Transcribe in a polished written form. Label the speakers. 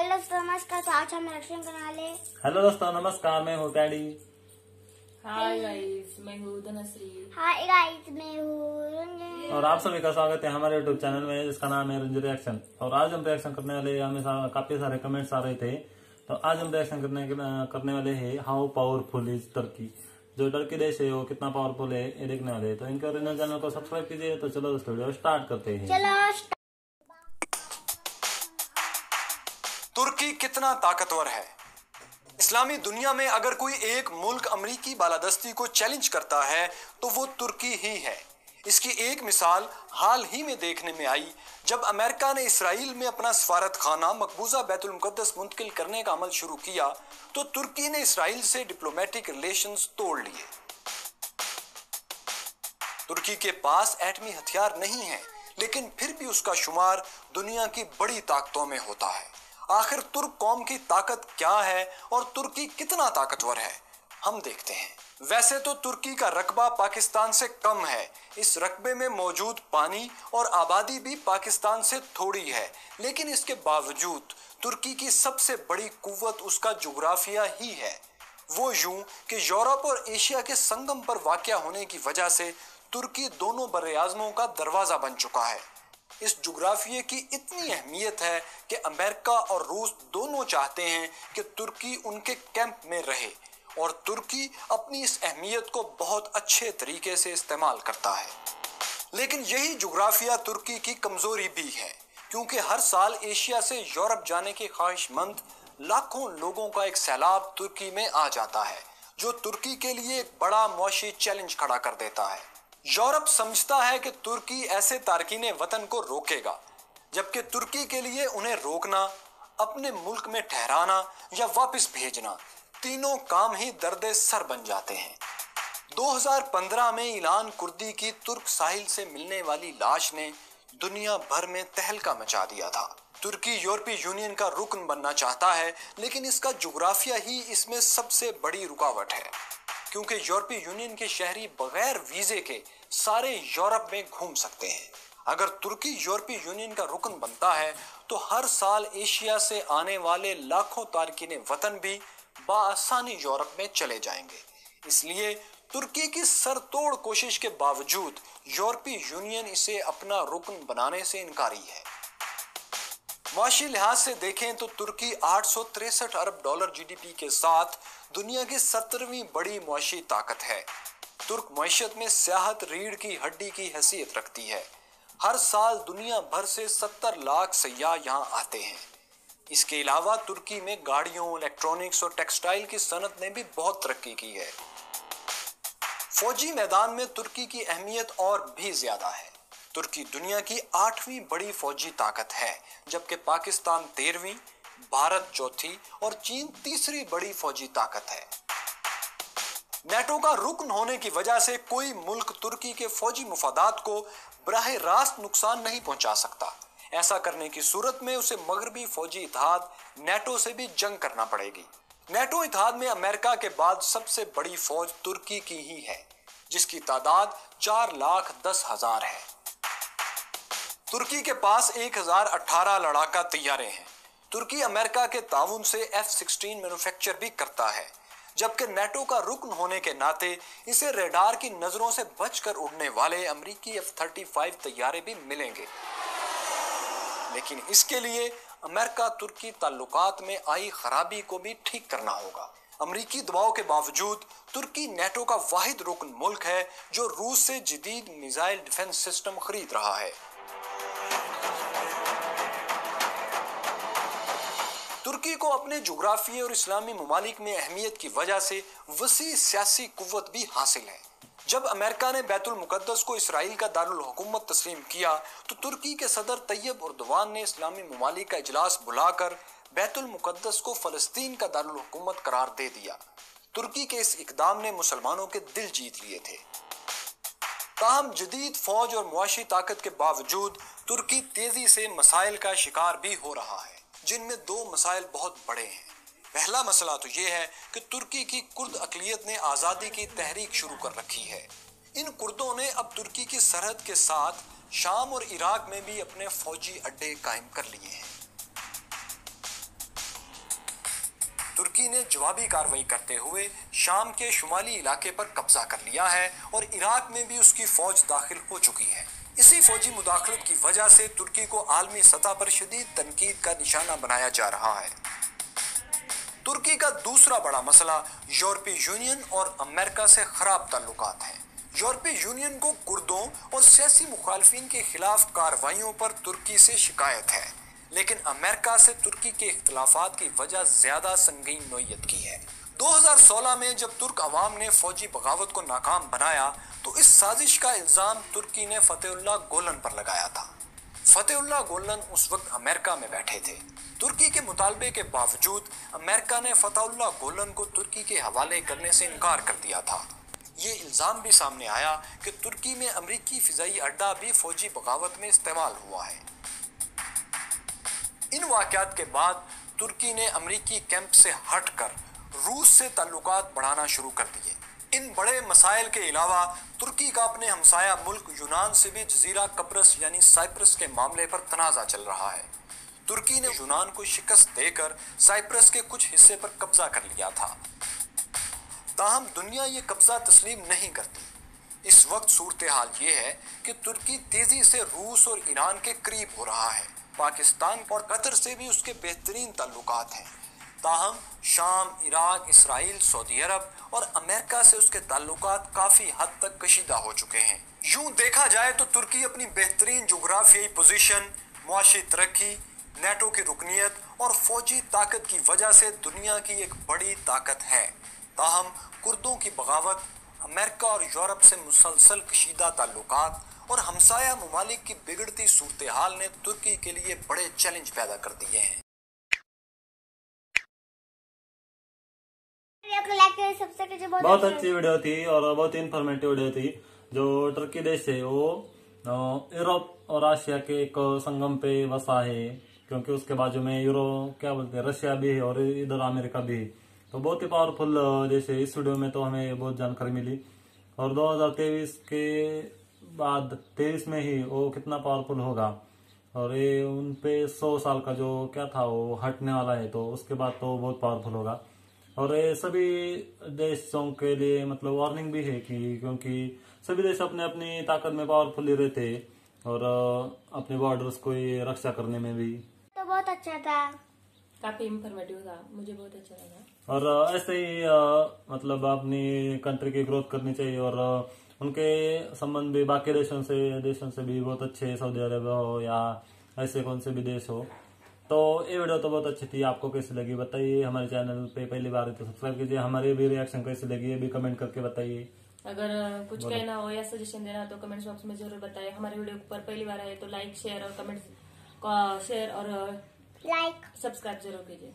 Speaker 1: Hello दोस्तों नमस्कार। तो आज हम रिएक्शन करने वाले।
Speaker 2: हेलो दोस्तों नमस्कार, मैं हूँ टैडी।
Speaker 3: हाय गाइस, मैं हूँ धनश्री।
Speaker 1: हाय गाइस, मैं हूँ रंजन।
Speaker 2: और आप सभी का स्वागत है हमारे यूट्यूब चैनल में जिसका नाम है रंजन रिएक्शन। और आज हम रिएक्शन करने वाले, हमें काफी सारे कमेंट्स आ रहे थे, तो आज हम रिएक्शन करने वाले हैं हाउ पावरफुल इज तुर्की। जो टर्की देश है वो कितना पावरफुल है ये देखने वाले हैं। तो इनके ओरिजिनल चैनल को सब्सक्राइब कीजिए। तो चलो दोस्तों वीडियो स्टार्ट करते हैं।
Speaker 1: चलो
Speaker 4: तुर्की कितना ताकतवर है। इस्लामी दुनिया में अगर कोई एक मुल्क अमेरिकी बालादस्ती को चैलेंज करता है तो वो तुर्की ही है। इसकी एक मिसाल हाल ही में देखने में आई जब अमेरिका ने इसराइल में अपना सफारत खाना मकबूजा बैतुल मुकद्दस मुंतकिल करने का अमल शुरू किया तो तुर्की ने इसराइल से डिप्लोमेटिक रिलेशंस तोड़ लिए। तुर्की के पास एटमी हथियार नहीं है, लेकिन फिर भी उसका शुमार दुनिया की बड़ी ताकतों में होता है। आखिर तुर्क कौम की ताकत क्या है और तुर्की कितना ताकतवर है, हम देखते हैं। वैसे तो तुर्की का रकबा पाकिस्तान से कम है। इस रकबे में मौजूद पानी और आबादी भी पाकिस्तान से थोड़ी है, लेकिन इसके बावजूद तुर्की की सबसे बड़ी कुव्वत उसका जुग्राफिया ही है। वो यूं कि यूरोप और एशिया के संगम पर वाक़या होने की वजह से तुर्की दोनों बर्रे-आज़मों का दरवाजा बन चुका है। इस जुग्राफिये की इतनी अहमियत है कि अमेरिका और रूस दोनों चाहते हैं कि तुर्की उनके कैंप में रहे, और तुर्की अपनी इस अहमियत को बहुत अच्छे तरीके से इस्तेमाल करता है। लेकिन यही जुग्राफिया तुर्की की कमजोरी भी है, क्योंकि हर साल एशिया से यूरोप जाने के ख्वाहिशमंद लाखों लोगों का एक सैलाब तुर्की में आ जाता है, जो तुर्की के लिए एक बड़ा मुआशी चैलेंज खड़ा कर देता है। यूरोप समझता है कि तुर्की ऐसे तारकीने वतन को रोकेगा, जबकि तुर्की के लिए उन्हें रोकना, अपने मुल्क में ठहराना या वापस भेजना, तीनों काम ही दर्द सर बन जाते हैं। 2015 में ईलान कुर्दी की तुर्क साहिल से मिलने वाली लाश ने दुनिया भर में तहलका मचा दिया था। तुर्की यूरोपीय यूनियन का रुकन बनना चाहता है, लेकिन इसका जुग्राफिया ही इसमें सबसे बड़ी रुकावट है, क्योंकि यूरोपीय यूनियन के शहरी बगैर वीजे के सारे यूरोप में घूम सकते हैं। अगर तुर्की यूरोपीय यूनियन का रुकन बनता है तो हर साल एशिया से आने वाले लाखों तारकीने वतन भी बाआसानी यूरोप में चले जाएंगे। इसलिए तुर्की की सरतोड़ कोशिश के बावजूद यूरोपीय यूनियन इसे अपना रुकन बनाने से इनकारी है। माशी लिहाज से देखें तो तुर्की 863 अरब डॉलर जीडीपी के साथ दुनिया की 17वीं बड़ी मुआशी ताकत है। तुर्क मईशत में सियाहत रीढ़ की हड्डी की हैसियत रखती है। हर साल दुनिया भर से 70 लाख सयाह यहाँ आते हैं। इसके अलावा तुर्की में गाड़ियों, इलेक्ट्रॉनिक्स और टेक्सटाइल की सनत ने भी बहुत तरक्की की है। फौजी मैदान में तुर्की की अहमियत और भी ज्यादा है। तुर्की दुनिया की 8वीं बड़ी फौजी ताकत है, जबकि पाकिस्तान 13वीं, भारत चौथी और चीन तीसरी बड़ी फौजी ताकत है। नेटो का रुकन होने की वजह से कोई मुल्क तुर्की के फौजी मुफादात को बराह रास्त नुकसान नहीं पहुंचा सकता। ऐसा करने की सूरत में उसे मगरबी फौजी इत्तेहाद नेटो से भी जंग करना पड़ेगी। नेटो इत्तेहाद में अमेरिका के बाद सबसे बड़ी फौज तुर्की की ही है, जिसकी तादाद 4,10,000 है। तुर्की के पास 1018 लड़ाका तैयारे हैं। तुर्की अमेरिका के ताउन से F-16 मैन्युफैक्चर भी करता है, जबकि नेटो का रुकन होने के नाते इसे रेडार की नजरों से बचकर उड़ने वाले अमेरिकी F-35 तैयारे भी मिलेंगे। लेकिन इसके लिए अमेरिका तुर्की ताल्लुकात में आई खराबी को भी ठीक करना होगा। अमेरिकी दबाव के बावजूद तुर्की नेटो का वाहिद रुकन मुल्क है जो रूस से जदीद मिसाइल डिफेंस सिस्टम खरीद रहा है। तुर्की को अपने जुग्राफिये और इस्लामी ममालिक में अहमियत की वजह से वसी सियासी कुव्वत भी हासिल है। जब अमेरिका ने बैतुल मुकद्दस को इसराइल का दारुल हुकूमत तस्लीम किया तो तुर्की के सदर तैयब उर्दवान ने इस्लामी ममालिक का इजलास बुलाकर बैतुल मुकद्दस को फलस्तीन का दारुल हुकूमत करार दे दिया। तुर्की के इस इकदाम ने मुसलमानों के दिल जीत लिए थे। ताहम जदीद फौज और मुआशी ताकत के बावजूद तुर्की तेजी से मसाइल का शिकार भी हो रहा है, जिनमें 2 मसाइल बहुत बड़े हैं। पहला मसला तो ये है कि तुर्की की कुर्द अकलियत ने आज़ादी की तहरीक शुरू कर रखी है। इन कुर्दों ने अब तुर्की की सरहद के साथ शाम और इराक में भी अपने फौजी अड्डे कायम कर लिए हैं। तुर्की ने जवाबी कार्रवाई करते हुए शाम के शुमाली इलाके पर कब्जा कर लिया है और इराक में भी उसकी फौज दाखिल हो चुकी है। इसी फौजी मुदाखलत की वजह से तुर्की को आलमी सतह पर शदीद तनकीद का निशाना बनाया जा रहा है। तुर्की का दूसरा बड़ा मसला यूरोपीय यूनियन और अमेरिका से खराब ताल्लुकात हैं। यूरोपीय यूनियन को कुर्दों और सियासी मुखालफिन के खिलाफ कार्रवाइयों पर तुर्की से शिकायत है, लेकिन अमेरिका से तुर्की के इख्तिलाफात की वजह ज्यादा संगीन नोयत की है। 2016 में जब तुर्क अवाम ने फौजी बगावत को नाकाम बनाया तो इस साजिश का इल्जाम तुर्की ने फतेहुल्लाह गोलन पर लगाया था। फतेहुल्लाह गोलन उस वक्त अमेरिका में बैठे थे। तुर्की के मुतालबे के बावजूद अमेरिका ने फतेहुल्लाह गोलन को तुर्की के हवाले करने से इनकार कर दिया था। ये इल्जाम भी सामने आया कि तुर्की में अमरीकी फिजाई अड्डा भी फौजी बगावत में इस्तेमाल हुआ है। इन वाक़यात के बाद तुर्की ने अमरीकी कैंप से हटकर रूस से ताल्लुकात बढ़ाना शुरू कर दिए। इन बड़े मसाइल के अलावा तुर्की का अपने हमसाया मुल्क यूनान से भी जजीरा कब्रस यानी साइप्रस के मामले पर तनाज़ा चल रहा है। तुर्की ने यूनान को शिकस्त देकर साइप्रस के कुछ हिस्से पर कब्जा कर लिया था, ताहम दुनिया ये कब्जा तस्लीम नहीं करती। इस वक्त सूरत हाल ये है कि तुर्की तेजी से रूस और ईरान के करीब हो रहा है। पाकिस्तान और कतर से भी उसके बेहतरीन ताल्लुकात हैं, ताहम शाम, इराक, इसराइल, सऊदी अरब और अमेरिका से उसके ताल्लुकात काफ़ी हद तक कशीदा हो चुके हैं। यूं देखा जाए तो तुर्की अपनी बेहतरीन जोग्राफियाई पोजीशन, मुआशी तरक्की, नेटो की रुकनीत और फौजी ताकत की वजह से दुनिया की एक बड़ी ताकत है। ताहम कुर्दों की बगावत, अमेरिका और यूरोप से मुसलसल कशीदा ताल्लुकात और हमसाया ममालिक की बिगड़ती सूरत हाल ने तुर्की के लिए बड़े चैलेंज पैदा कर दिए हैं।
Speaker 2: बहुत अच्छी वीडियो थी और बहुत इंफॉर्मेटिव वीडियो थी। जो तुर्की देश है वो यूरोप और एशिया के एक संगम पे बसा है, क्योंकि उसके बाजू में क्या बोलते हैं, रशिया भी है और इधर अमेरिका भी है। तो बहुत ही पावरफुल देश है। इस वीडियो में तो हमें बहुत जानकारी मिली और 2023 के बाद 23 में ही वो कितना पावरफुल होगा और ये उन पे 100 साल का जो क्या था वो हटने वाला है, तो उसके बाद तो बहुत पावरफुल होगा। और ये सभी देशों के लिए मतलब वार्निंग भी है कि क्योंकि सभी देश अपने अपनी ताकत में पावरफुल रहते और अपने बॉर्डर्स को रक्षा करने में भी।
Speaker 1: तो बहुत अच्छा था,
Speaker 3: काफी इंफॉर्मेटिव था, मुझे बहुत अच्छा लगा।
Speaker 2: और ऐसे ही मतलब अपनी कंट्री की ग्रोथ करनी चाहिए और उनके संबंध भी बाकी देशों से भी बहुत अच्छे, सऊदी अरब हो या ऐसे कौन से भी देश हो। तो ये वीडियो तो बहुत अच्छी थी। आपको कैसी लगी बताइए। हमारे चैनल पे पहली बार है तो सब्सक्राइब कीजिए। हमारे भी रिएक्शन कैसी लगी ये भी कमेंट करके बताइए।
Speaker 3: अगर कुछ कहना हो या सजेशन देना हो तो कमेंट बॉक्स में जरूर बताइए। हमारे वीडियो पर पहली बार आए तो लाइक, शेयर और कमेंट शेयर और
Speaker 1: लाइक
Speaker 3: सब्सक्राइब जरूर कीजिए।